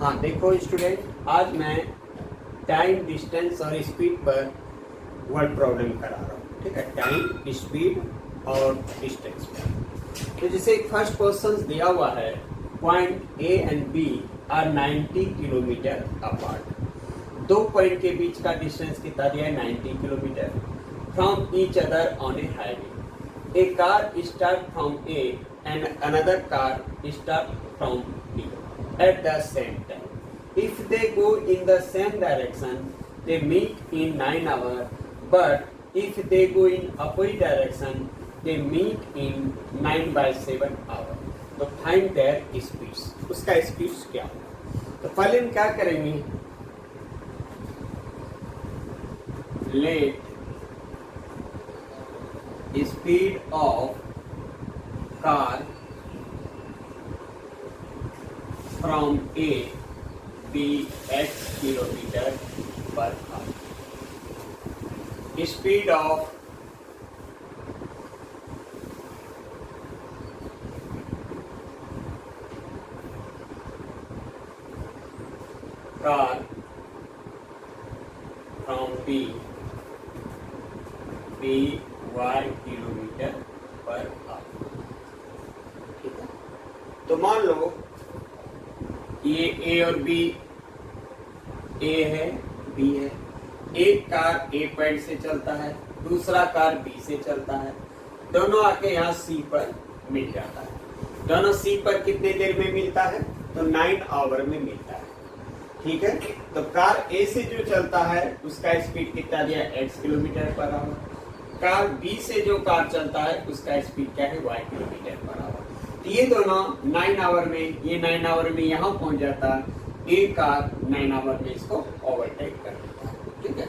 हाँ देखो स्टूडेंट, आज मैं टाइम, डिस्टेंस और स्पीड पर वर्ड प्रॉब्लम करा रहा हूँ। ठीक है, टाइम, स्पीड और डिस्टेंस पर। तो जैसे फर्स्ट क्वेश्चन दिया हुआ है, point A and B are 90 kilometer apart. दो पॉइंट के बीच का डिस्टेंस कितना दिया है? 90 kilometer from each other on a highway. A car start from A and another car start from B at the same time. If they go in the same direction, they meet in 9 hours. But if they go in opposite direction, they meet in 9/7 hours. तो find their speeds. उसका speeds क्या होगा? तो पहले हम क्या करेंगे? Let speed of car from A be x kilometer per hour. Speed of car from B be y kilometre per hour. ठीक है, तो मान लो ये ए और बी, ए है बी है। एक कार ए पॉइंट से चलता है, दूसरा कार बी से चलता है। दोनों आके यहाँ सी पर मिल जाता है। दोनों सी पर कितने देर में मिलता है? तो 9 आवर में मिलता है। ठीक है, तो कार ए से जो चलता है उसका स्पीड कितना दिया? x kilometre per hour. Car B से जो कार चलता है उसका स्पीड क्या है? y kilometre per hour. तो ये दोनों 9 आवर में, ये 9 आवर में यहाँ पहुंच जाता, ए कार 9 आवर में इसको ओवरटेक कर देता है। ठीक है,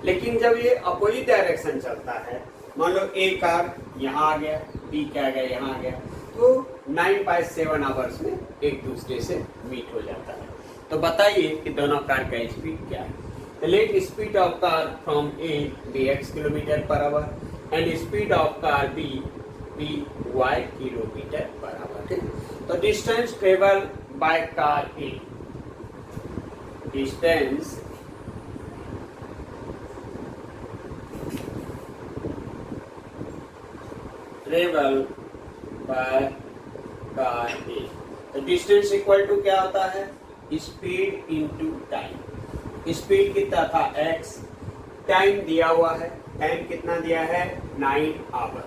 लेकिन जब ये अपोजिट डायरेक्शन चलता है, मान लो ए कार यहाँ आ गया, बी क्या गया यहाँ आ गया, तो 9/7 आवर्स में एक दूसरे से मीट हो जाता है। तो बताइए कि दोनों कार का स्पीड क्या है? Let speed of car from A B x kilometre per hour and speed of car B be y kilometre per hour. ठीक, तो distance travel by car A, distance travel by car A. तो distance equal to क्या होता है? Speed into time. Speed कितना था? x। Time दिया हुआ है, टाइम कितना दिया है? 9 आवर।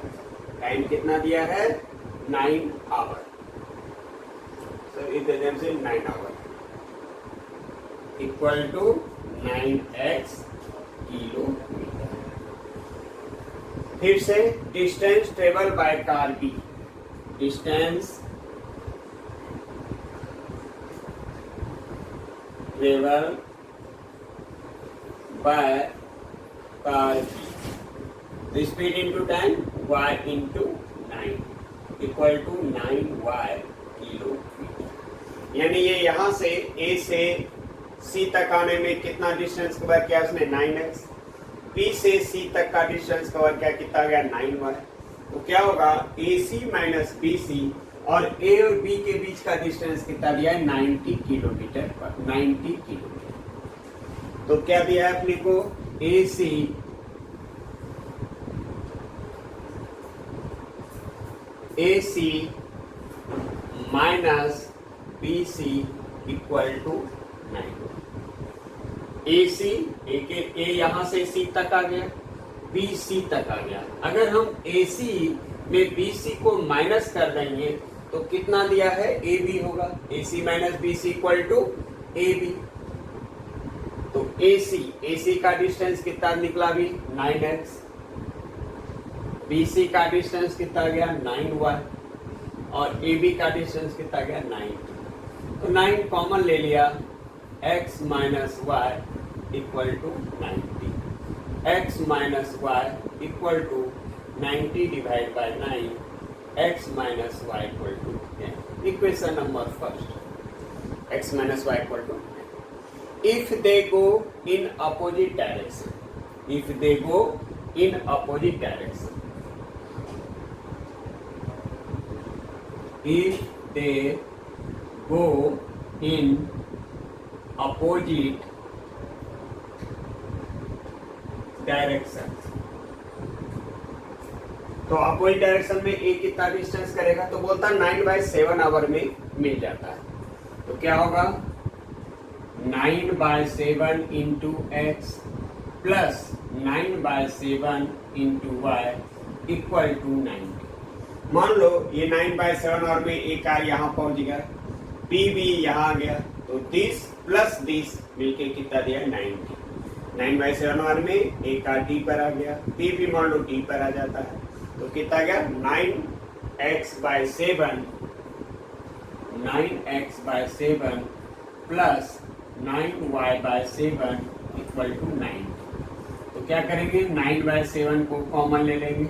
टाइम कितना दिया है? 9 hour. So it is 9 hour equal to 9x kilometre. फिर से distance travel by car B, distance travel by car B, तो speed into time y into 9 equal to 9y kilometre. यानी ये यहाँ से A से C तक आने में कितना डिस्टेंस कवर किया उसने? 9x। B से C तक का डिस्टेंस कवर किया, कितना गया? 9y। तो क्या होगा? AC माइनस BC और A और B के बीच का डिस्टेंस कितना दिया है? 90 किलोमीटर पर, 90 किलोमीटर। तो क्या दिया है अपने को? AC minus BC equal to 9। AC A यहां से C तक आ गया, BC तक आ गया। अगर हम AC में BC को माइनस कर देंगे तो कितना दिया है? AB होगा। AC minus BC equal to AB। तो AC का डिस्टेंस कितना निकला भी? 9x। BC का डिस्टेंस कितना गया? 9y। और AB का डिस्टेंस कितना गया? 9। तो 9 कॉमन ले लिया, x minus y equal to 90। x minus y equal to 90 divide by 9, x minus y equal to 10। Equation number first, x minus y equal to 10। If they go in opposite direction, if they go in opposite direction, if they go in opposite direction. तो opposite direction में A कितना distance करेगा, तो बोलता 9/7 our में मिल जाता है। तो क्या होगा 9/7 into X plus 9/7 into Y equal to 90। मान लो ये 9/7 आवर में ए कार यहाँ पहुंच गया, पी भी यहाँ आ गया, तो 10 प्लस 10 मिलके कितना दिया 90। 9/7 आवर में ए कार डी पर आ गया, पी भी मान लो डी पर आ जाता है, तो कितना गया 9x/7 plus 9y/7 equal to 90। तो क्या करेंगे 9/7 को कॉमन ले लेंगे,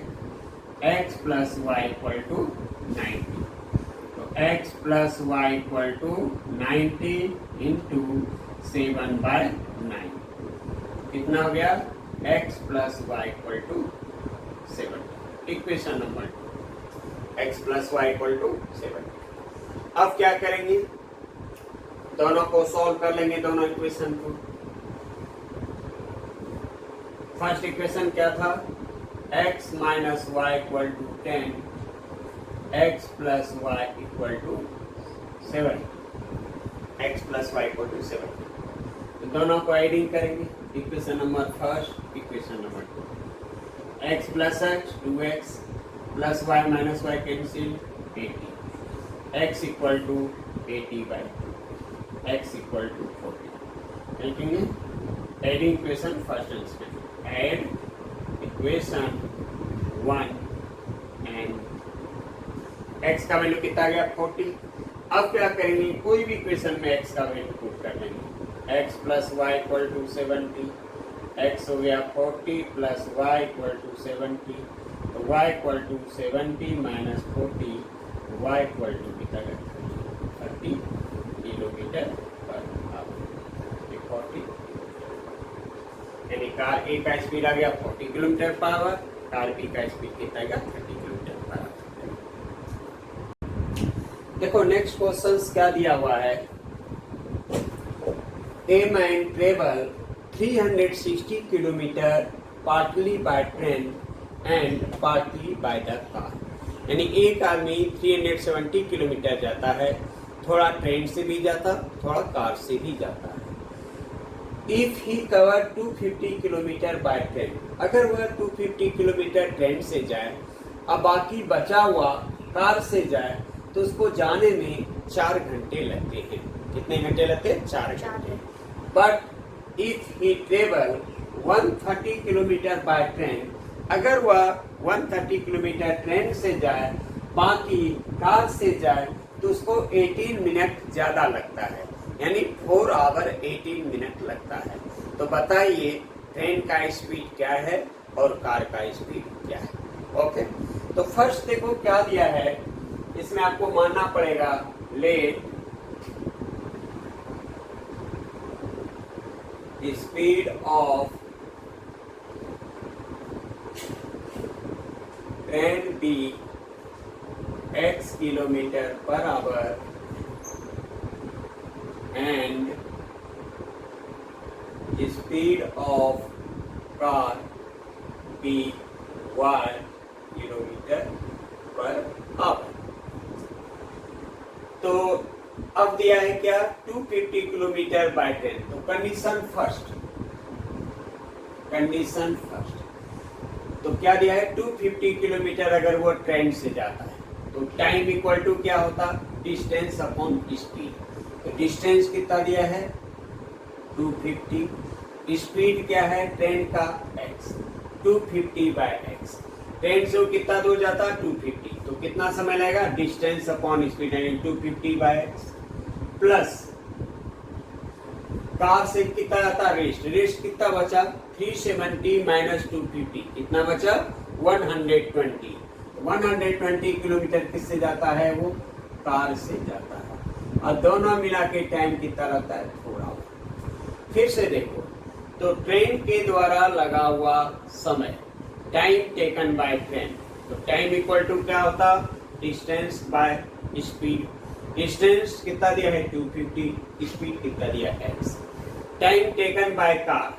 x plus y equal to 90। तो x plus y equal to 90 into 7/9 कितना हो गया x plus y equal to 7। Equation number 2 x plus y equal to 7। अब क्या करेंगे, दोनों को सॉल्व कर लेंगे, दोनों इक्वेशन को। फर्स्ट इक्वेशन क्या था x minus y equal to 10, x plus y equal to 7, x plus y equal to 7। तो दोनों को एडिंग करेंगे, equation number first, equation number 2। x plus x 2x plus y minus y cancel 80, x equal to 80/2, x equal to 40। लिखेंगे adding equation first and second, add equation 1 and x का value कितना आ गया 40। अब क्या करेंगे, कोई भी इक्वेशन में x का वैल्यू पुट कर लेंगे, x plus y equal to 70, x हो गया 40 प्लस y इक्वल टू 70, तो y equal to 70 minus 40, y equal to कितना 30 किलोमीटर पर आवर। 40 यानी कार ए का स्पीड आ गया 40 kilometre per hour, car B का स्पीड कितना आएगा 30 किलोमीटर पर आवर। देखो नेक्स्ट क्वेश्चन क्या दिया हुआ है, a man travel 360 kilometre partly by train and partly by the car. यानी एक आदमी 370 किलोमीटर जाता है, थोड़ा ट्रेन से भी जाता, थोड़ा कार से भी जाता है। If he cover 250 kilometre by train, अगर वह 250 किलोमीटर ट्रेन से जाए और बाकी बचा हुआ कार से जाए, तो उसको जाने में 4 घंटे लगते हैं। कितने घंटे लगते हैं 4 घंटे। But if he travel 130 kilometre by train, अगर वह 130 किलोमीटर ट्रेन से जाए बाकी कार से जाए, तो उसको 18 मिनट ज्यादा लगता है, यानी 4 आवर 18 मिनट लगता है। तो बताइए ट्रेन का स्पीड क्या है और कार का स्पीड क्या है। ओके, तो फर्स्ट देखो क्या दिया है, इसमें आपको मानना पड़ेगा let speed of train be x kilometre per hour and speed of car be y kilometre per hour. तो अब दिया है क्या 250 किलोमीटर बाय ट्रेन। तो कंडीशन फर्स्ट, तो क्या दिया है 250 किलोमीटर अगर वो ट्रेन से जाता है, तो टाइम इक्वल टू क्या होता डिस्टेंस अपॉन स्पीड। तो डिस्टेंस कितना दिया है 250, स्पीड क्या है ट्रेन का x, 250 बाय x। ट्रेन से कितना दूर जाता 250, तो कितना समय लगेगा डिस्टेंस अपॉन स्पीड यानी 250 बाय x प्लस कार से कितना जाता रेस्ट कितना बचा 370 माइनस 250 कितना बचा 120। 120 किलोमीटर किससे जाता है वो कार से जाता है, और दोनों मिला के टाइम कितना लगता है थोड़ा। फिर से देखो तो ट्रेन के द्वारा लगा हुआ समय टाइम टेकन बाय ट्रेन, तो टाइम इक्वल टू क्या होता डिस्टेंस बाय स्पीड। डिस्टेंस कितना दिया है 250, स्पीड कितना दिया है x। Time taken by car,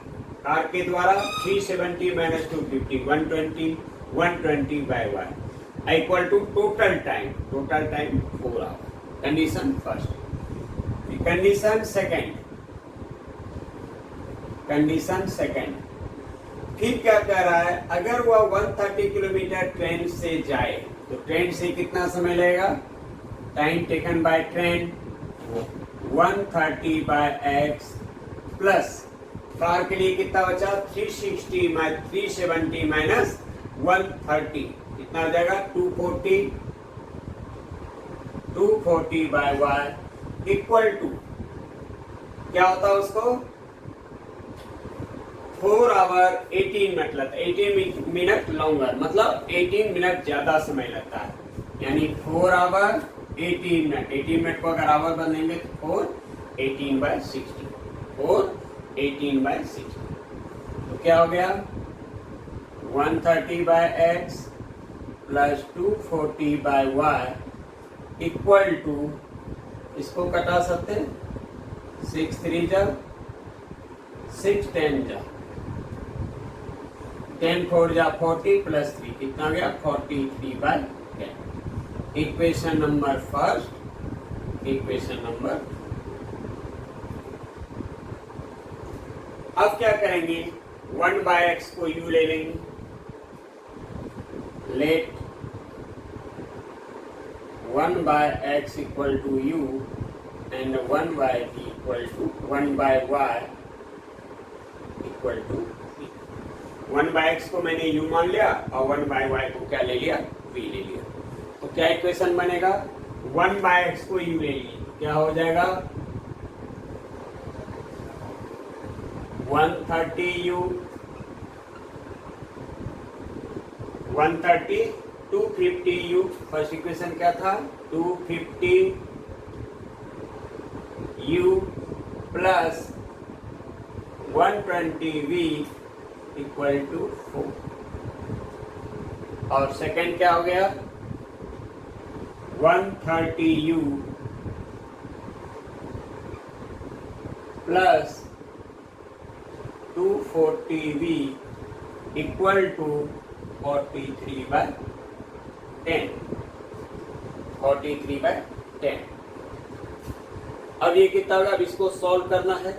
car के द्वारा 370 minus 250 120, 120 by y equal to total time 4 hour. Condition first. Condition second, फिर क्या कह रहा है, अगर वह 130 किलोमीटर ट्रेन से जाए तो ट्रेन से कितना समय लगेगा। Time taken by train 130 by x plus car के लिए कितना बचा 370 माइनस 130 कितना हो जाएगा 240 बाय y इक्वल टू क्या होता है उसको 4 आवर 18 मिनट लगता है, 18 मिनट लॉन्गर, मतलब 18 मिनट ज्यादा समय लगता है, यानी 4 आवर 18 मिनट। 18 मिनट को अगर आवर बनेंगे तो 4 18 बाय 60, 4 18 बाय 60 तो क्या हो गया 130 by x plus 240 by y equal to, इसको कटा सकते हैं 6 3 जा 6 10 जा 10 4 जा 40 प्लस 3 कितना गया 43 by 10। Equation number first, equation number. अब क्या करेंगे 1 बाय x को u ले लेंगे, late 1 by x equal to u and 1 by v equal to 1 by y equal to v। 1 by x को मैंने u मान लिया और 1 by y को क्या ले लिया v ले लिया, तो क्या इक्वेशन बनेगा 1 by x को u ले लिए तो क्या हो जाएगा 130u 130 250u, फर्स्ट इक्वेशन क्या था 250u plus 120v equal to 4, और सेकंड क्या हो गया 130u plus 240v equal to 43 by 10, 43 by 10। अब ये कितना होगा, अब इसको सॉल्व करना है,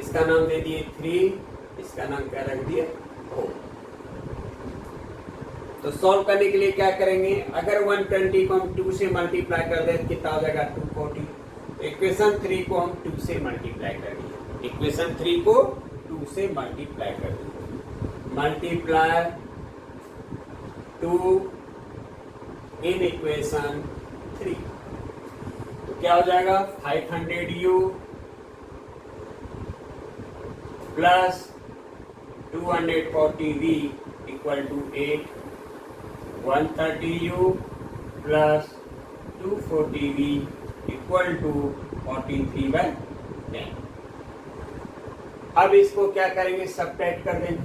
इसका नाम दे दिए 3, इसका नाम क्या रख दिए 4। तो सॉल्व करने के लिए क्या करेंगे, अगर 120 को हम 2 से मल्टीप्लाई कर दें कितना हो जाएगा 240। इक्वेशन 3 को हम 2 से मल्टीप्लाई करेंगे, इक्वेशन 3 को 2 से मल्टीप्लाई कर देंगे, मल्टीप्लाई 2 इन इक्वेशन 3 तो क्या हो जाएगा 500u plus 240v equal to 8, 130u plus 240v equal to 43 by 10। अब इसको क्या करेंगे सबट्रैक्ट कर देंगे,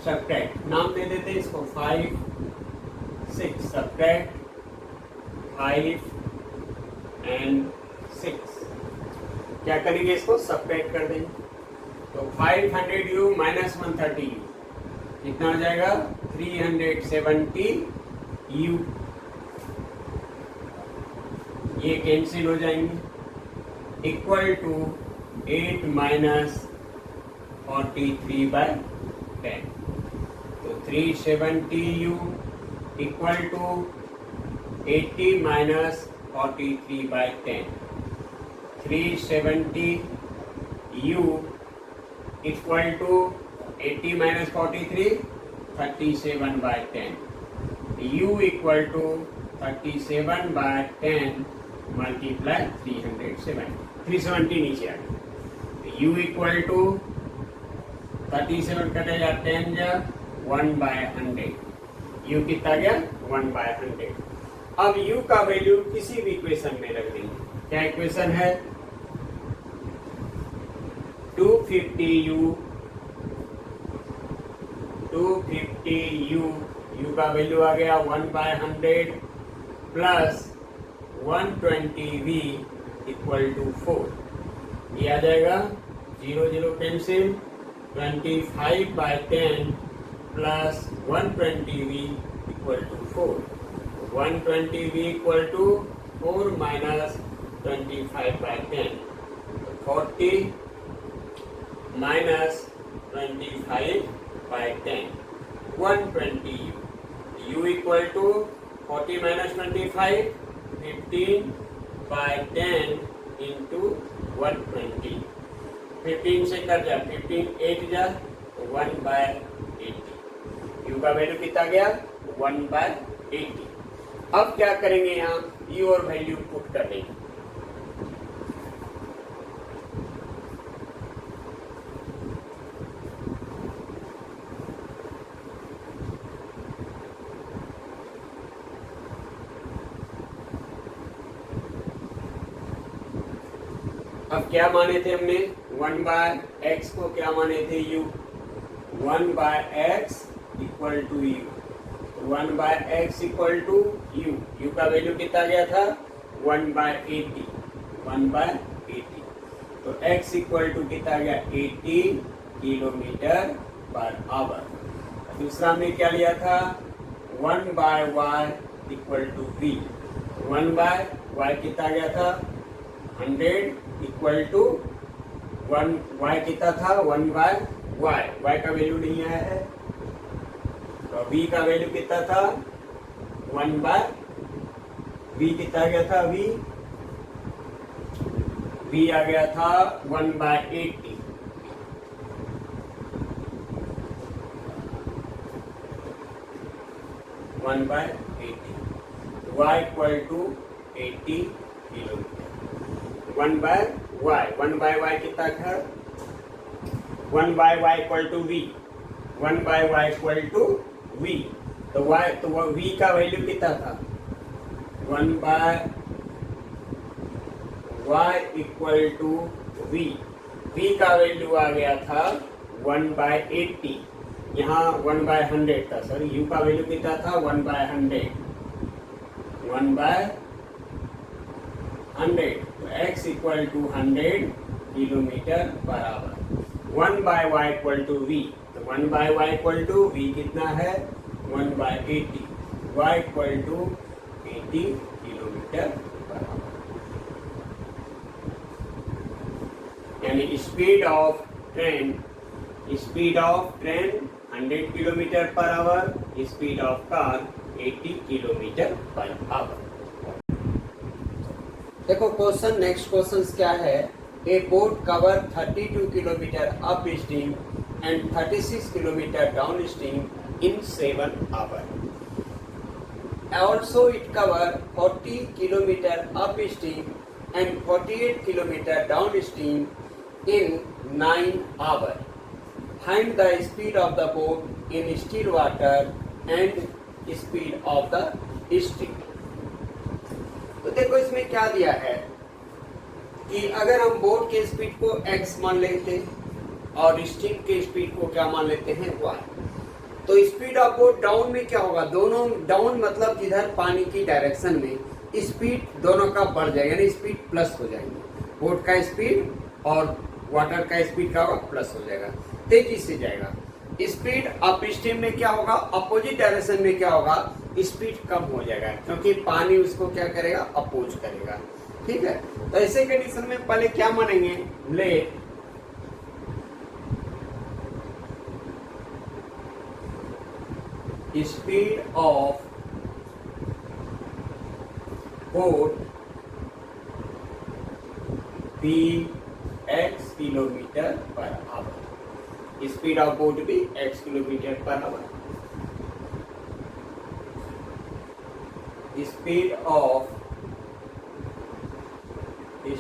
सबट्रैक्ट नाम दे देते हैं इसको 5 6, सबट्रैक्ट 5 एंड 6, क्या करेंगे इसको सबट्रैक्ट कर देंगे, तो 500u माइनस 130u कितना हो जाएगा 370u, ये कैंसिल हो जाएंगे इक्वल टू 8 माइनस 43 बाय 10, तो 370u equal to 80 minus 43 by 10, 370u equal to 80 minus 43 37 by 10, u equal to 37 by 10 multiply 370 नीचे आ गया, u इक्वल टू 37 कटेगा 10 जा 1 बाय 100, u कितना गया 1 बाय 100। अब u का वैल्यू किसी भी इक्वेशन में रख देंगे, क्या इक्वेशन है 250u 250 u, u का वैल्यू आ गया 1/100 प्लस 120 v इक्वल टू 4। ये आ जाएगा 0 0 cancel, 25/10 plus 120v equal to 4। 120v equal to 4 minus 25/10, 40 minus 25/10, 120u, u equal to 40 minus 25, 15/10 into 120। 15 से कर जा, 15 8 जा, 1/80। u का वैल्यू कितना गया 1/80। अब क्या करेंगे, यहाँ u और वैल्यू पुट कर देंगे। अब क्या माने थे हमने, 1/x को क्या माने थे u, 1/x equal to u, 1/x equal to u, u का वैल्यू कितना गया था 1/80, 1/80। तो x इक्वल टू कितना गया 80 किलोमीटर पर आवर। दूसरा हमने क्या लिया था 1/y equal to v, 1/y कितना गया था 100 इक्वल टू 1y कितना था 1/y, y का वैल्यू नहीं आया है, तो v का वैल्यू कितना था 1/v कितना गया था v आ गया था 1/80। y equal to 80 kilometre. 1/y कितना था 1/y equal to v, 1/y equal to v। तो v का वैल्यू कितना था 1/y equal to v, v का वैल्यू आ गया था 1/80। यहाँ 1/100 था, सॉरी u का वैल्यू कितना था 1/100, 1/100। तो x equal to 100 kilometre per hour. 1/y equal to v, तो 1/y इक्वल टू v कितना है 1/80, y equal to 80 kilometre per hour. यानी speed of train 100 kilometre per hour, speed of car 80 kilometre per hour. देखो question, next question क्या है, a boat cover 32 kilometre upstream and 36 kilometre downstream in 7 hour. Also it cover 40 kilometer upstream and 48 kilometer downstream in 9 hours. Find the speed of the boat in still water and speed of the stream. तो देखो इसमें क्या दिया है कि अगर हम boat के स्पीड को x मान लेते और स्ट्रीम के स्पीड को क्या मान लेते हैं y, तो स्पीड ऑफ बोट डाउन में क्या होगा, दोनों डाउन मतलब इधर पानी की डायरेक्शन में स्पीड दोनों का बढ़ जाएगा, यानी स्पीड प्लस हो जाएगी। बोट का स्पीड और वाटर का स्पीड का होगा प्लस हो जाएगा, तेजी से जाएगा। स्पीड अप स्ट्रीम में क्या होगा, अपोजिट डायरेक्शन में क्या होगा, स्पीड कम हो जाएगा, क्योंकि पानी उसको क्या करेगा, अपोज करेगा। ठीक है, तो ऐसे कंडीशन में पहले क्या मानेंगे, let speed of boat be x kilometre per hour, speed of boat भी x kilometre per hour, speed of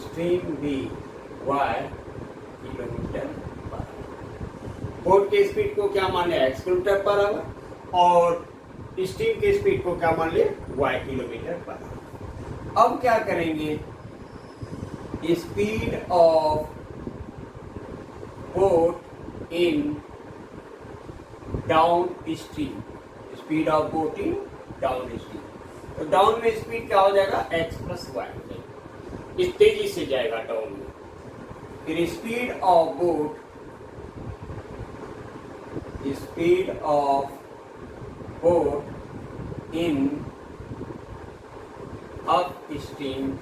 stream भी y kilometre per hour. Boat के स्पीड को क्या मान लिया, x किलोमीटर पर आवर, और स्ट्रीम के स्पीड को क्या मान लिया, y किलोमीटर पर आवर। अब क्या करेंगे, speed of boat in down stream, speed of boat in down stream. तो डाउन में स्पीड क्या हो जाएगा, x प्लस वाई हो जाएगा, इस तेजी से जाएगा डाउन में। फिर speed of boat, speed of boat in upstream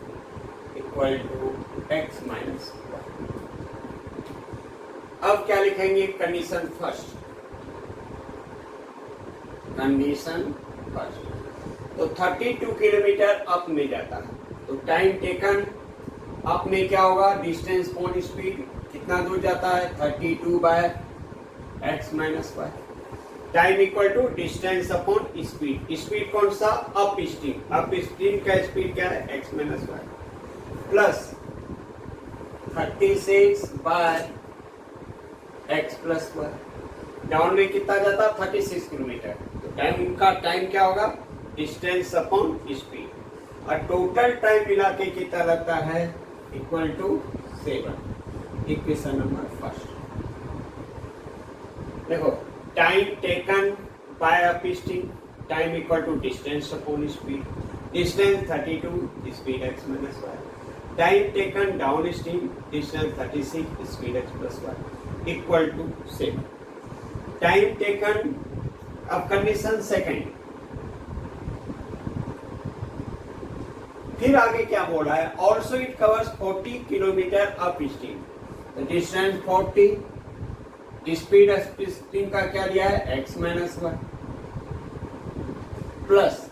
equal to x minus y. अब क्या लिखेंगे, कंडीशन फर्स्ट, कंडीशन फर्स्ट। तो 32 किलोमीटर अप में जाता है, तो टाइम टेकन अप में क्या होगा, डिस्टेंस अपॉन स्पीड, कितना दूर जाता है 32 by x minus y. Time equal to distance upon speed, speed कौन सा, अप स्ट्रीम, अप स्ट्रीम का स्पीड क्या है x minus y, plus 36 by x plus y. Down में कितना जाता है 36 किलोमीटर, तो टाइम का टाइम क्या होगा, डिस्टेंस अपॉन स्पीड, और टोटल टाइम मिला के कितना लगता है equal to 7। Equation number first. देखो, time taken by upstream, time equal to distance upon speed, distance 32, speed x minus y. Time taken downstream, distance 36, speed x plus y equal to 7। Time taken, अब condition second, फिर आगे क्या बोल रहा है, also it covers 40 kilometre up stream, distance 40, speed stream का क्या दिया है x minus y, plus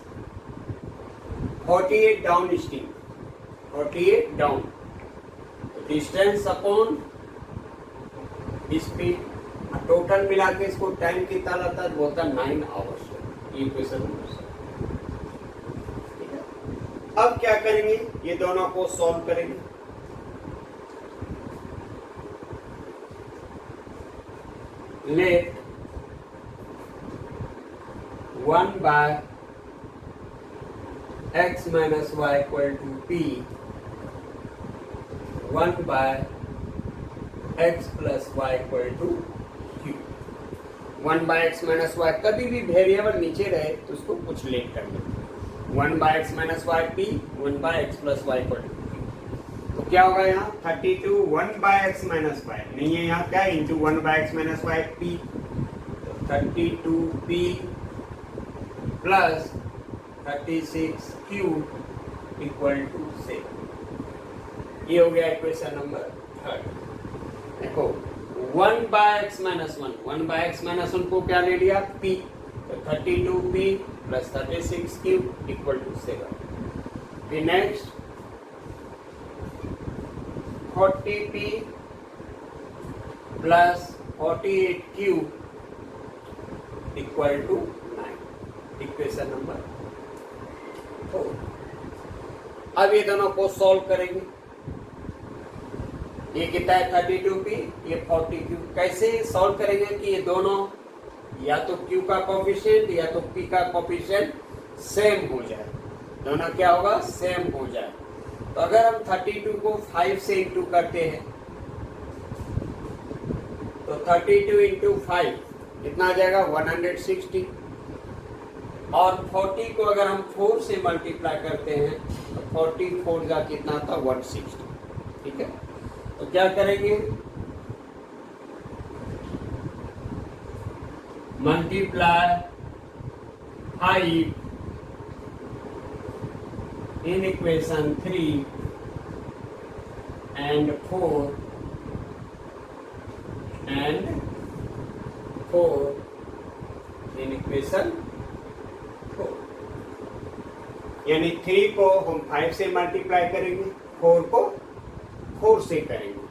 48 downstream, 48 down, distance upon speed, total मिला के इसको टाइम कितना लगता है, बोलता 9 आवर्स। ये क्वेश्चन नंबर। अब क्या करेंगे, ये दोनों को सॉल्व करेंगे। Let 1 by x minus y equal to p, 1 by x plus y equal to q। 1 by x minus y, कभी भी वेरिएबल नीचे रहे तो उसको कुछ लेट कर लें। 1 by x minus y p, 1 by x plus y equal to q। तो क्या होगा यहाँ 32 1 बाय एक्स माइनस वाई नहीं है, यहाँ क्या into 1 by x minus y p, 32p plus 36q equal to 7। ये हो गया इक्वेशन नंबर थर्ड। देखो 1 by x minus 1 by x minus 1 को क्या ले लिया p, तो 32p plus 36q equal to 7। फिर next 40p plus 48q equal to 9। Equation number 4। अब ये दोनों को सॉल्व करेंगे। ये कितना है 32p, ये 40q। कैसे सॉल्व करेंगे कि ये दोनों या तो q का कोफिशिएंट या तो p का कोफिशिएंट सेम हो जाए, दोनों क्या होगा सेम हो जाए। तो अगर हम 32 को 5 से इंटू करते हैं तो 32 इंटू 5 कितना आ जाएगा 160, और 40 को अगर हम 4 से मल्टीप्लाई करते हैं तो 44 का कितना था 160। ठीक है, तो क्या करेंगे multiply 5 in equation 3 and 4 in equation 4, यानी 3 को हम 5 से मल्टीप्लाई करेंगे, 4 को 4 से करेंगे।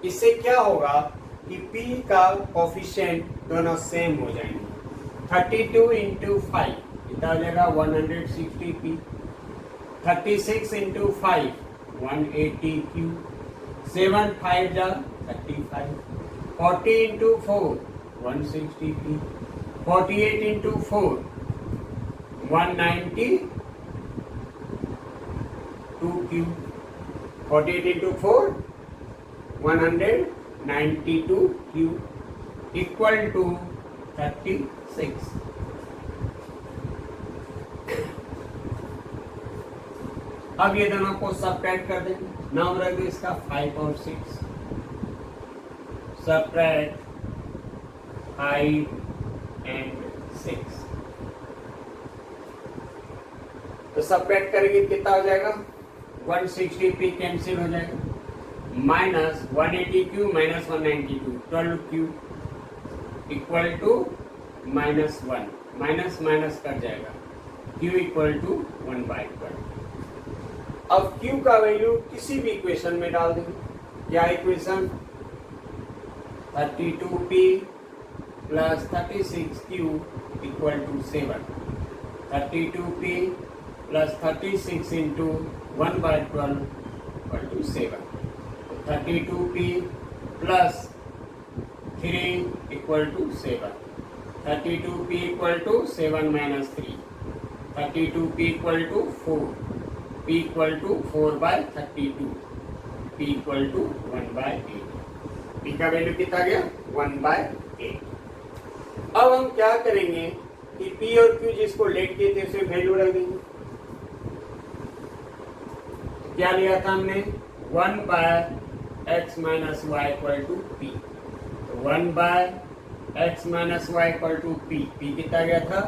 इससे क्या होगा कि p का कोफिशिएंट दोनों सेम हो जाएंगे। 32 इंटू 5 कितना हो जाएगा 160p, 36 इंटू 5 180q, 7 5 जा 35, 40 into 4 160p, 48 into 4 192q, 48 into 4 192q equal to 36। अब ये दोनों को सबट्रैक्ट कर देंगे, नाम रख दो इसका 5 और 6। सबट्रैक्ट 5 and 6, तो सबट्रैक्ट करेंगे कितना हो जाएगा, 160p कैंसिल हो जाएगा, minus 180q minus 192, 12q equal to -1, minus minus कट जाएगा, q इक्वल टू 1/12। अब q का वैल्यू किसी भी इक्वेशन में डाल देंगे। क्या equation, 32p plus 36q equal to 7, 32p plus 36 into 1/12 equal to 7, 32p plus 3 equal to 7, 32p equal to 7 minus 3, 32p equal to 4, p equal to 4/32, p equal to 1/8, p का value कितना गया, 1/8। अब हम क्या करेंगे कि p और q जिसको लेट किए थे उसे वैल्यू रख देंगे। क्या लिया था हमने, 1/x minus y equal to p, 1/x minus y equal to p, p कितना गया था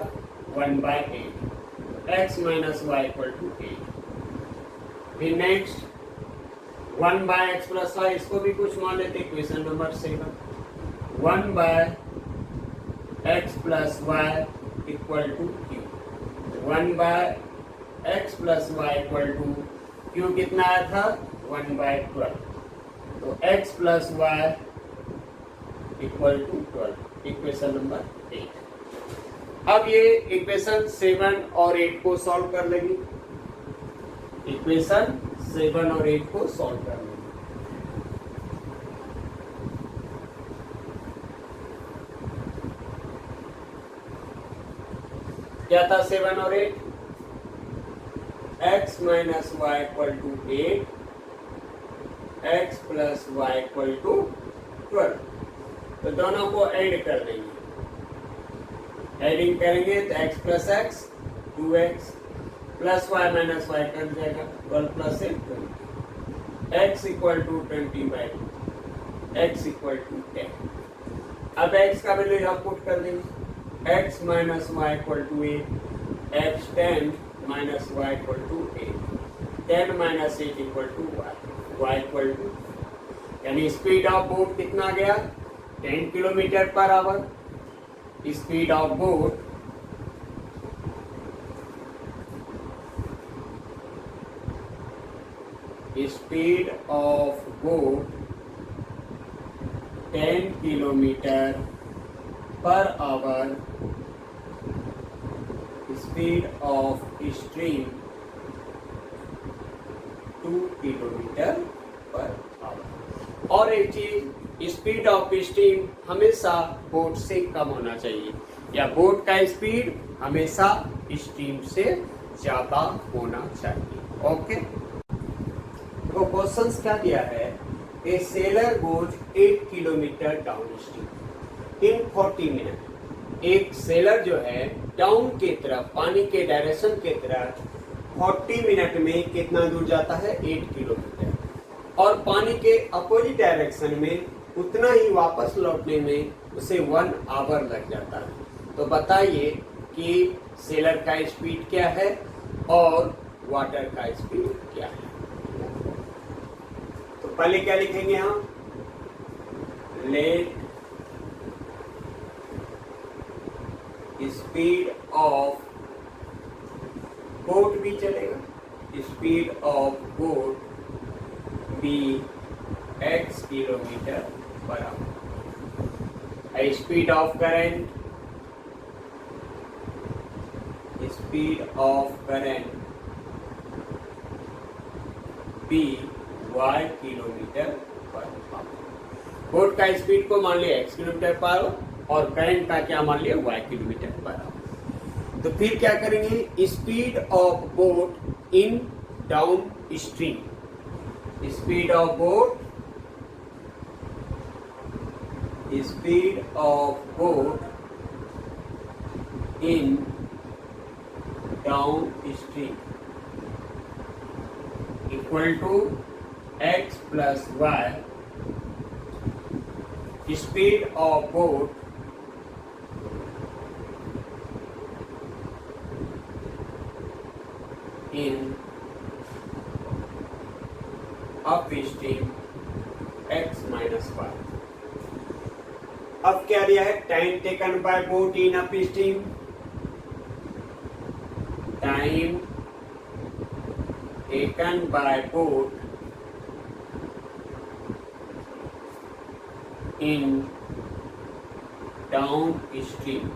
1/8, x minus y equal to 8। फिर नेक्स्ट 1/x प्लस वाई, इसको भी कुछ मान लेते, equation number 7, 1/x plus y equal to q, 1/x plus y equal to q कितना आया था 1/12, तो x plus y equal to 12, equation number 8। अब ये इक्वेशन 7 और 8 को सॉल्व कर लेंगे, इक्वेशन 7 और 8 को सॉल्व कर लेंगे। क्या था 7 और 8, x minus y equal to 8, x plus y equal to 12, तो दोनों को ऐड कर देंगे, एडिंग करेंगे तो x plus x 2x plus y minus y cut जाएगा, 12 plus 8 20, x equal to 20/2, x equal to 10। अब x का वैल्यू यहाँ पुट कर देंगे, x minus y equal to 8, x 10 minus y equal to 8, 10 minus 8 equal to y equal to, यानी speed of boat कितना गया 10 kilometre per hour. Speed of boat speed of boat 10 kilometre per hour, speed of stream 2 kilometre per hour. और एक चीज, speed of stream हमेशा boat से कम होना चाहिए, या बोट का स्पीड हमेशा स्ट्रीम से ज्यादा होना चाहिए। ओके, तो क्वेश्चंस क्या दिया है, a sailor goes 8 kilometre downstream in 40 minute. एक सेलर जो है डाउन के तरफ, पानी के डायरेक्शन के तरफ 40 मिनट में कितना दूर जाता है 8 किलोमीटर, और पानी के अपोजिट डायरेक्शन में उतना ही वापस लौटने में उसे 1 आवर लग जाता है। तो बताइए कि सेलर का स्पीड क्या है और वाटर का स्पीड क्या है। तो पहले क्या लिखेंगे हम, लेट स्पीड ऑफ बोट भी चलेगा, speed of boat be x kilometre per hour, speed of current, speed of current be y kilometre per hour. Boat का स्पीड को मान लिया x किलोमीटर पर आवर और करंट का क्या मान लिया y किलोमीटर पर आवर। तो फिर क्या करेंगे, speed of boat in down stream, speed of boat, speed of boat in downstream equal to x plus y, speed of boat in upstream x minus y। अब क्या दिया है, time taken by boat in upstream, time taken by boat in downstream.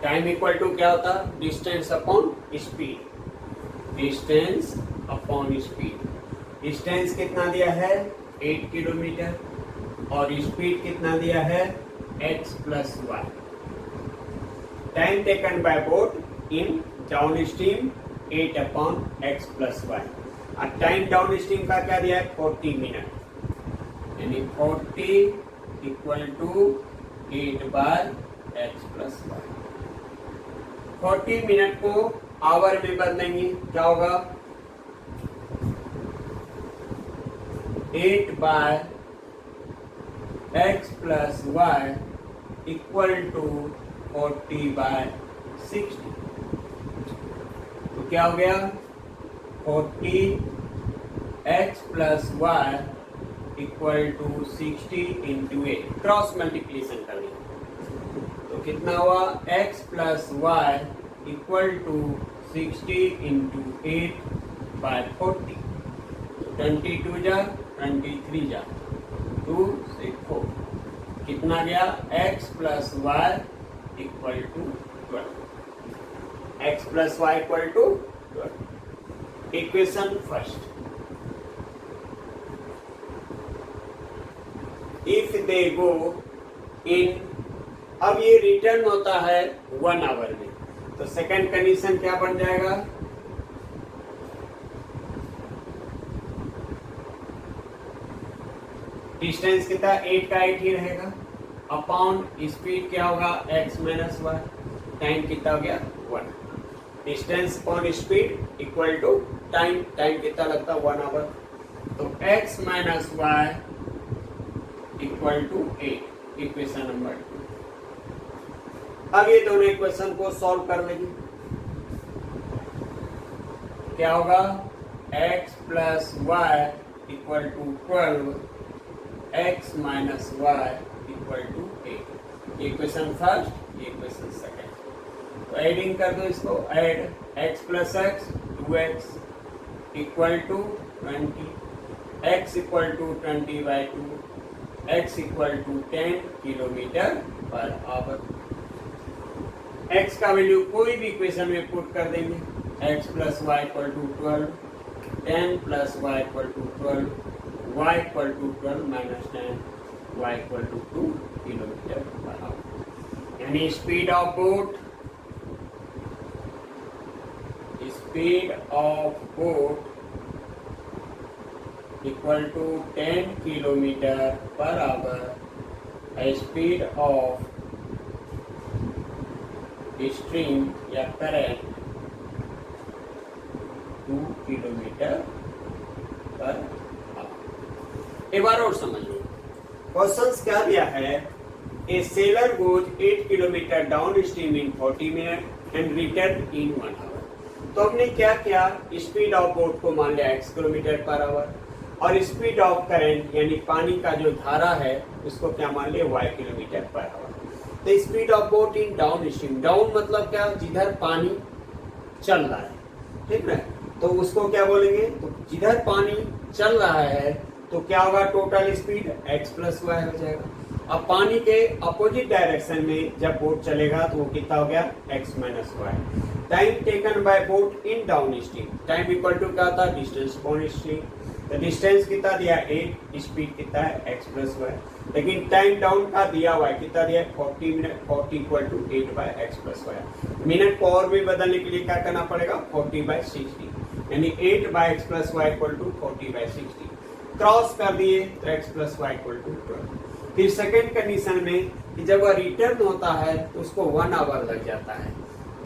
Time equal to क्या होता, distance upon speed, distance upon speed. Distance कितना दिया है 8 kilometre और स्पीड कितना दिया है x plus y. Time taken by boat in downstream 8 upon x plus y. और टाइम डाउन स्ट्रीम का क्या दिया है 40 मिनट, यानी 40 equal to 8 by x plus y. 40 minute को आवर में बदलेंगे, क्या होगा 8 by x plus y equal to 40 by 60। तो क्या हो गया 40 x plus y equal to 60 into 8, cross multiplication कर दिया। तो कितना हुआ x plus y equal to 60 into 8 by 40। 22 जा 23 जा 2 से 4, कितना गया x plus y equal to 12। x plus y equal to 12। Equation first, if they go in, अब ये रिटर्न होता है 1 आवर में, तो सेकंड कंडीशन क्या बन जाएगा, डिस्टेंस कितना 8 का 8 ही रहेगा, अपॉन स्पीड क्या होगा x माइनस वाई, टाइम कितना हो गया 1। Distance upon speed equal to time, time कितना लगता 1 आवर, तो x minus y equal to 8, equation number 2। अब ये दोनों इक्वेशन को सॉल्व कर लेंगे, क्या होगा x plus y equal to 12, x minus y equal to 8। Equation first, equation second. तो एडिंग कर दो इसको, add x plus x 2x equal to 20, x equal to 20 by 2, x equal to 10 kilometre per hour. x का value कोई भी equation में put कर देंगे, x plus y equal to 12, 10 plus y equal to 12, y equal to 12 minus 10, y equal to 2 kilometre per hour. यानी speed of boat, speed of boat equal to 10 kilometre per hour, speed of stream या current 2 kilometre per hour. एक बार और समझ लो, question क्या दिया है, a sailor goes 8 kilometre downstream in 40 minute and return in 1 hour. तो हमने क्या किया, स्पीड ऑफ बोट को मान लिया x किलोमीटर पर आवर और स्पीड ऑफ करंट यानी पानी का जो धारा है उसको क्या मान लिया y किलोमीटर पर आवर। तो speed of boat in down stream, down मतलब क्या, जिधर पानी चल रहा है, ठीक है, तो उसको क्या बोलेंगे, तो जिधर पानी चल रहा है तो क्या होगा total speed x plus y हो जाएगा। अब पानी के अपोजिट डायरेक्शन में जब बोट चलेगा तो वो कितना हो गया x minus y. Time taken by boat in downstream, time equal to क्या था डिस्टेंस अपॉन स्ट्रीम, तो डिस्टेंस कितना दिया 8, स्पीड कितना है x प्लस वाई, लेकिन टाइम डाउन का दिया हुआ है कितना दिया 40 minute, 40 equal to 8 by x plus y. Minute को और भी बदलने के लिए क्या करना पड़ेगा 40 बाय 60, यानी 8 by x plus y equal to 40 by 60। Cross कर दिए तो x plus y equal to 12। फिर सेकेंड कंडीशन में कि जब वह रिटर्न होता है तो उसको 1 आवर लग जाता है,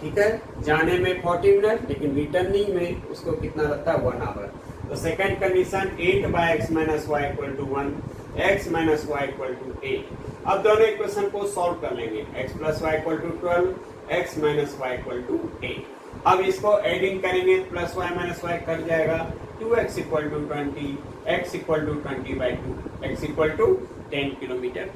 ठीक है, जाने में 40 मिनट, लेकिन रिटर्निंग में उसको कितना लगता है, 1 आवर। तो second condition 8/x - y = 1, x - y = 8। अब दोनों इक्वेशन को सॉल्व कर लेंगे, x + y = 12, x - y = 8। अब इसको एडिंग करेंगे, plus y minus y cut जाएगा, 2x = 20, x = 20/2, x = 10 km/h।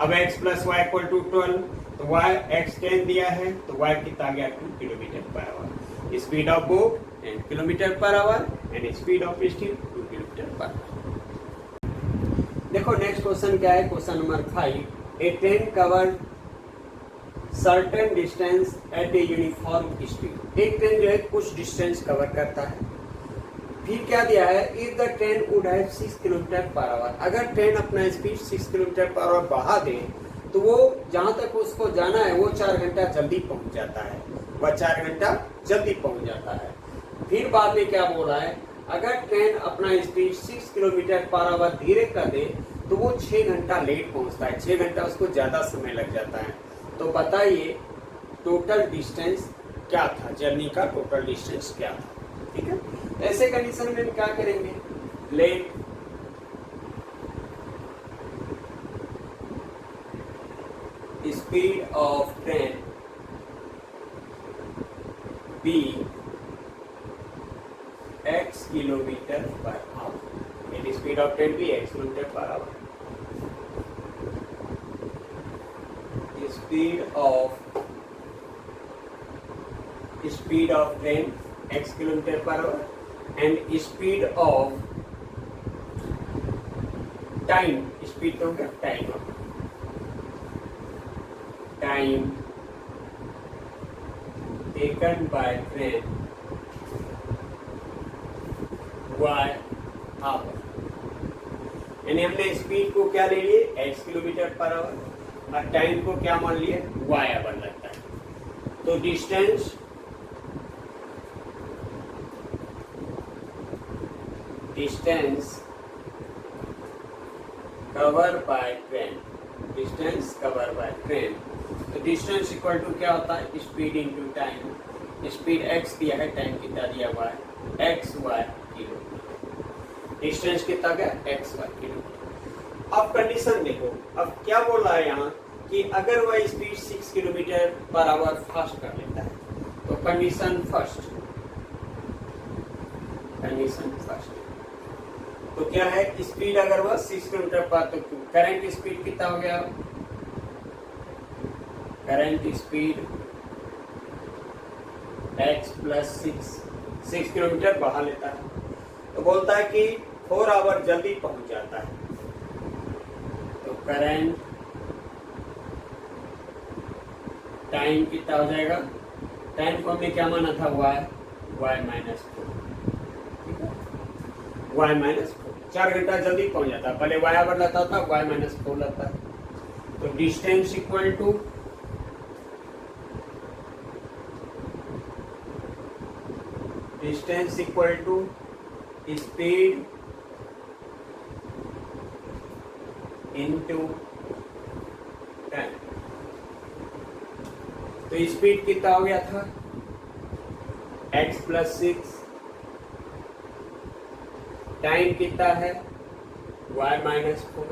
अब x + y = 12, तो y x 10 दिया है तो y कितना आ गया, 2 km/h। Speed of boat 10 km/h and speed of steam 2 km/h। देखो नेक्स्ट क्वेश्चन क्या है, question number 5। A train cover certain distance at a uniform speed. एक ट्रेन जो है कुछ डिस्टेंस कवर करता है। फिर क्या दिया है, if the train would have 6 km/h। अगर ट्रेन अपना स्पीड 6 km/h बढ़ा दे तो वो जहां तक उसको जाना है वो 4 घंटा जल्दी पहुंच जाता है, वह 4 घंटा जल्दी पहुंच जाता है। फिर बाद में क्या बोला है, अगर ट्रेन अपना स्पीड 6 km/h धीरे कर दे तो वो 6 घंटा लेट पहुंचता है, 6 घंटा उसको ज्यादा समय लग जाता है। तो बताइए टोटल डिस्टेंस क्या था, जर्नी का टोटल डिस्टेंस क्या था, ठीक है। ऐसे कंडीशन में हम क्या करेंगे, let speed of train be x km/h, and speed of train be x km/h। speed of train x km/h and speed of time, speed तो क्या, time taken by train y hour। यानी हमने speed को क्या ले लिए, x km/h, और time को क्या मान लिए, y आवर लगता है। तो डिस्टेंस कवर बाय ट्रेन, तो डिस्टेंस इक्वल टू क्या होता है, speed into time. Speed x दिया है, टाइम कितना दिया हुआ है, xy किलोमीटर। डिस्टेंस कितना गया, xy किलोमीटर। अब कंडीशन देखो, अब क्या बोला है यहाँ कि अगर वह स्पीड 6 km/h फास्ट कर लेता है तो कंडीशन फर्स्ट तो क्या है, स्पीड अगर वह 6 km/h, तो करंट स्पीड कितना हो गया, करंट स्पीड x + 6 किलोमीटर बढ़ा लेता है। तो बोलता है कि 4 आवर जल्दी पहुंच जाता है। तो करंट टाइम कितना हो जाएगा, टाइम को हमने क्या माना था, y -4, ठीक है, y -4, 4 घंटा जल्दी पहुंच जाता है। पहले y आवर लगता था, y -4 लगता है। तो distance equal to speed into time. तो स्पीड कितना हो गया था, x + 6, टाइम कितना है, y -4,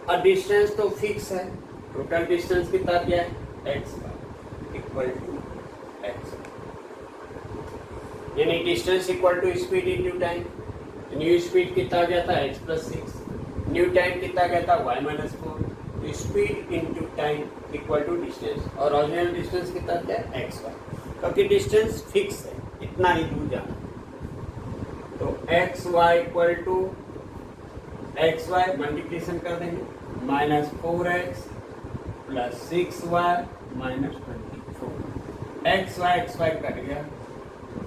और डिस्टेंस तो फिक्स है, टोटल डिस्टेंस कितना दिया है, x इक्वल टू x, यानी distance equal to speed into time. New speed कितना गया था, x + 6, न्यू टाइम कितना गया था, y -4। तो speed into time equal to distance, और ओरिजिनल डिस्टेंस कितना था, xy, क्योंकि डिस्टेंस फिक्स है, इतना ही दूर जाना। तो xy equal to xy multiplication कर देंगे, -4x + 6y - 24, xy कट गया,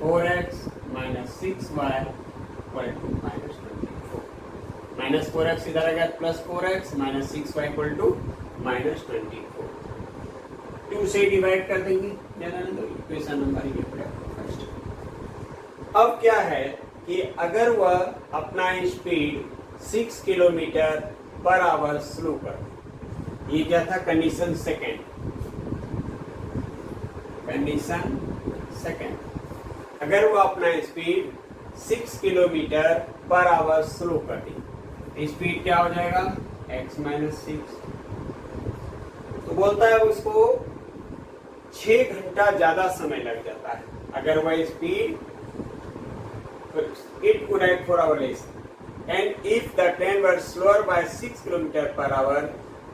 4x - 6y = -24, -4x इधर आ गया, +4x - 6y = -24। 2 से डिवाइड कर देंगे, ज्यादा नहीं तो इक्वेशन नंबर ये पड़ेगा फर्स्ट। अब क्या है कि अगर वह अपना स्पीड 6 km/h स्लो कर दे, ये क्या था? Condition second. कंडीशन सेकेंड, अगर वो अपना speed 6 kilometre per our slow कर दी, स्पीड क्या हो जाएगा? x minus 6। तो बोलता है उसको 6 घंटा ज्यादा समय लग जाता है। अगर वह speed it could have 4 hours less, and if the train were slower by 6 kilometer per hour,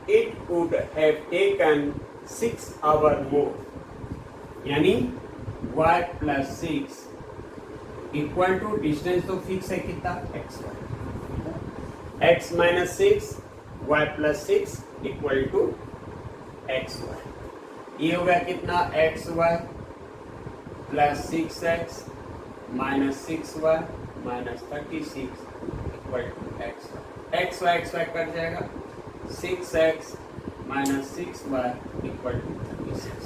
it would have taken 6 hours more. यानी y plus 6 equal to distance तो फिक्स है कितना? x y, x minus 6 y plus 6 equal to x y. ये हो गया कितना? X y plus 6x minus 6y minus 36 equal to x y cut जाएगा। 6x minus 6y equal to 36।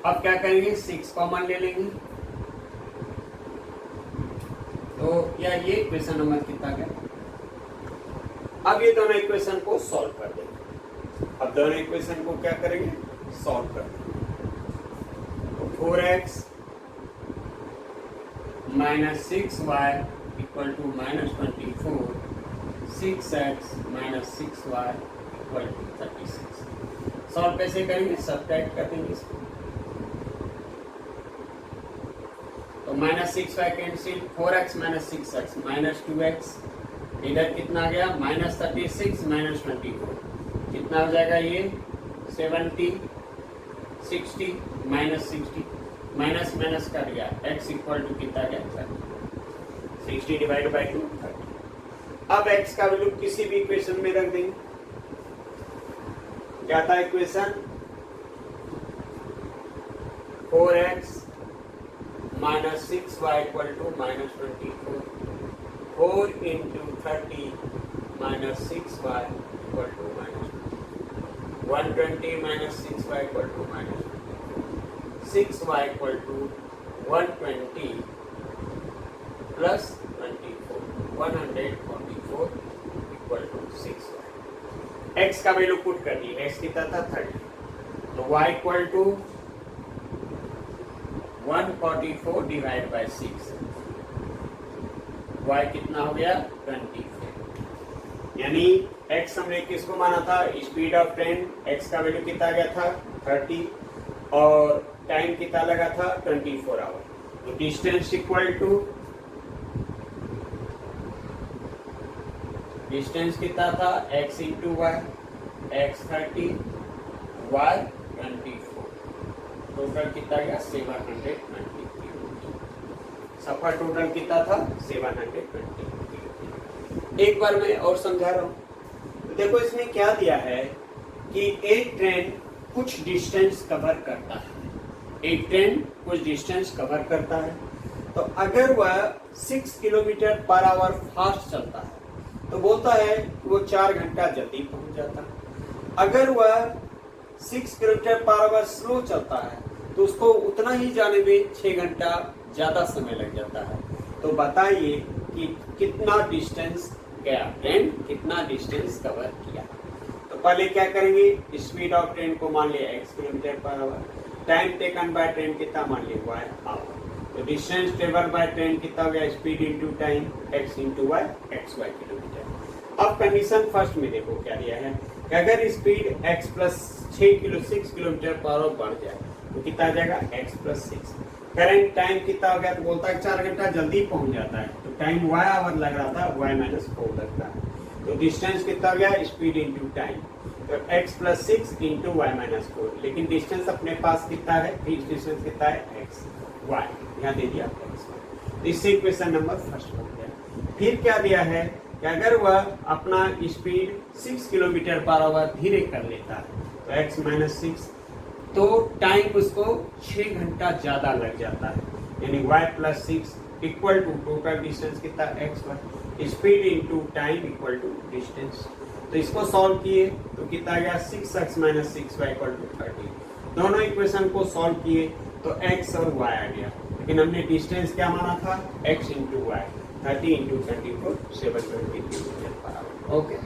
अब क्या करेंगे? 6 कॉमन ले लेंगे, तो या ये इक्वेशन नंबर कितना गया। अब ये दोनों इक्वेशन को सॉल्व कर देंगे। अब दोनों इक्वेशन को क्या करेंगे? सॉल्व कर देंगे। तो 4x minus 6y equal to minus 24, 6x minus 6y equal to 36। Solve कैसे करेंगे? सब्ट्रैक्ट कर देंगे इसको। तो minus 6y cancel, 4x minus 6x minus 2x, इधर कितना आ गया? माइनस 36 माइनस 24, कितना हो जाएगा? ये 70, 60 माइनस 60, माइनस माइनस कट गया, x इक्वल टू कितना गया? 30। 60 डिवाइड बाई 2 30। अब x का वैल्यू किसी भी इक्वेशन में रख देंगे। क्या था equation? 4x minus 6y equal to minus 24, 4 into 30 minus 6y equal to minus 120 minus 6y equal to minus 6y equal to 120 plus 24, 144 equal to 6y। x का वैल्यू पुट कर दी, x कितना था? 30, तो y equal to 144 divide by 6, y कितना हो गया? 24। यानी x हमने किसको माना था? Speed of train. x का वैल्यू कितना गया था? 30, और टाइम कितना लगा था? 24 आवर। तो डिस्टेंस इक्वल टू, डिस्टेंस कितना था? x into y, x 30 y 24, total कितना गया? 720। सफर टोटल कितना था? 720। एक बार मैं और समझा रहा हूं। तो देखो इसमें क्या दिया है कि एक ट्रेन कुछ डिस्टेंस कवर करता है, एक ट्रेन कुछ डिस्टेंस कवर करता है। तो अगर वह 6 किलोमीटर पर आवर फास्ट चलता है तो बोलता है कि वो 4 घंटा जल्दी पहुंच जाता है। अगर वह 6 किलोमीटर पर आवर स्लो चलता है तो उसको उतना ही जाने में 6 घंटा ज्यादा समय लग जाता है। तो बताइए कि कितना डिस्टेंस गया, ट्रेन कितना डिस्टेंस कवर किया। तो पहले क्या करेंगे? स्पीड ऑफ ट्रेन को मान लिया x kilometre per hour, time taken by train कितना मान लिया? y hour. तो डिस्टेंस ट्रेवल बाय ट्रेन कितना हो गया? Speed into time, x into y, x y kilometre. अब कंडीशन फर्स्ट में देखो क्या दिया है कि अगर speed x plus 6 kilometre per hour बढ़ जाए तो कितना आ जाएगा? x plus 6। करंट टाइम कितना हो गया? तो बोलता है 4 घंटा जल्दी पहुंच जाता है, तो टाइम y आवर लग रहा था, y माइनस 4 लगता है। तो डिस्टेंस कितना हो गया? स्पीड इंटू टाइम, तो x plus 6 into y minus 4। लेकिन डिस्टेंस अपने पास कितना है? फिक्स डिस्टेंस कितना है? x, y यहाँ दे दिया x। तो इससे इक्वेशन नंबर फर्स्ट हो गया। फिर क्या दिया है कि अगर वह अपना स्पीड 6 किलोमीटर पर आवर धीरे कर लेता है तो x माइनस 6, तो टाइम उसको 6 घंटा ज्यादा लग जाता है, यानी y plus 6 equal to total distance कितना? x y, speed into time equal to distance. तो इसको सॉल्व किए तो कितना गया? 6x minus 6y equal to 30। दोनों इक्वेशन को सॉल्व किए तो x और y आ गया, लेकिन हमने डिस्टेंस क्या माना था? x into y, 30 into 24, 720 kilometre per hour. Okay.